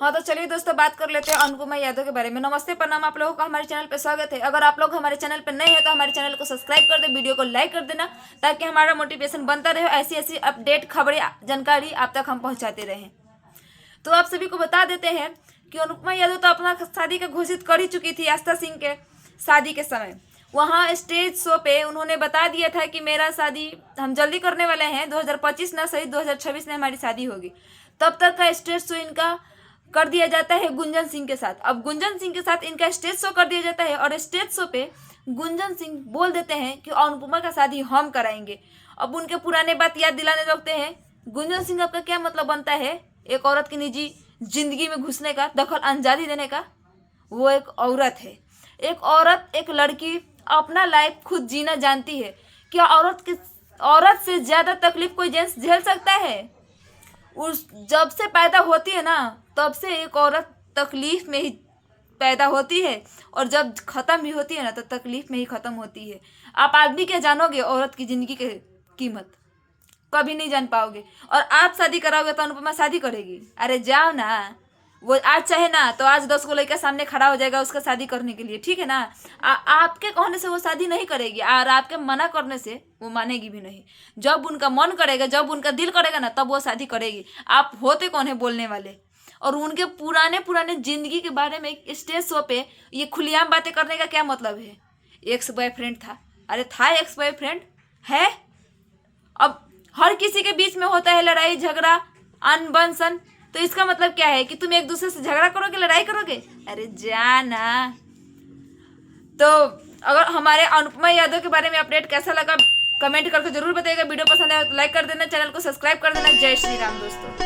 हाँ तो चलिए दोस्तों, बात कर लेते हैं अनुपमा यादव के बारे में। नमस्ते, प्रणाम, आप लोगों का हमारे चैनल पे स्वागत है। अगर आप लोग हमारे चैनल पे नए हैं तो हमारे चैनल को सब्सक्राइब कर दे, वीडियो को लाइक कर देना, ताकि हमारा मोटिवेशन बनता रहे, ऐसी ऐसी अपडेट खबरें जानकारी आप तक हम पहुंचाते रहें। तो आप सभी को बता देते हैं कि अनुपमा यादव तो अपना शादी का घोषित कर ही चुकी थी। आस्था सिंह के शादी के समय वहाँ स्टेज शो पे उन्होंने बता दिया था कि मेरा शादी हम जल्दी करने वाले हैं, 2025 ना सही 2026 में हमारी शादी होगी। तब तक का स्टेज शो इनका कर दिया जाता है गुंजन सिंह के साथ। अब गुंजन सिंह के साथ इनका स्टेज शो कर दिया जाता है और स्टेज शो पे गुंजन सिंह बोल देते हैं कि अनुपमा का शादी हम कराएंगे। अब उनके पुराने बात याद दिलाने लगते हैं। गुंजन सिंह आपका क्या मतलब बनता है एक औरत की निजी जिंदगी में घुसने का, दखल अंदाजी देने का? वो एक औरत है, एक औरत, एक लड़की अपना लाइफ खुद जीना जानती है। क्या औरत से ज्यादा तकलीफ कोई जेंट्स झेल सकता है? उस जब से पैदा होती है ना, तब से एक औरत तकलीफ में ही पैदा होती है और जब ख़त्म भी होती है ना, तो तकलीफ में ही ख़त्म होती है। आप आदमी क्या जानोगे औरत की ज़िंदगी की कीमत? कभी नहीं जान पाओगे। और आप शादी कराओगे तो अनुपमा शादी करेगी? अरे जाओ ना, वो आज चाहे ना तो आज 10 को लड़का सामने खड़ा हो जाएगा उसका शादी करने के लिए, ठीक है ना। आपके कहने से वो शादी नहीं करेगी और आपके मना करने से वो मानेगी भी नहीं। जब उनका मन करेगा, जब उनका दिल करेगा ना, तब वो शादी करेगी। आप होते कौन है बोलने वाले? और उनके पुराने जिंदगी के बारे में स्टेज शो पे ये खुलेआम बातें करने का क्या मतलब है? एक्स बॉयफ्रेंड था, अरे था एक्स बॉयफ्रेंड है। अब हर किसी के बीच में होता है लड़ाई झगड़ा अनबन, तो इसका मतलब क्या है कि तुम एक दूसरे से झगड़ा करोगे, लड़ाई करोगे? अरे जाना। तो अगर हमारे अनुपमा यादव के बारे में अपडेट कैसा लगा कमेंट करके जरूर बताइएगा। वीडियो पसंद आए तो लाइक कर देना, चैनल को सब्सक्राइब कर देना। जय श्री राम दोस्तों।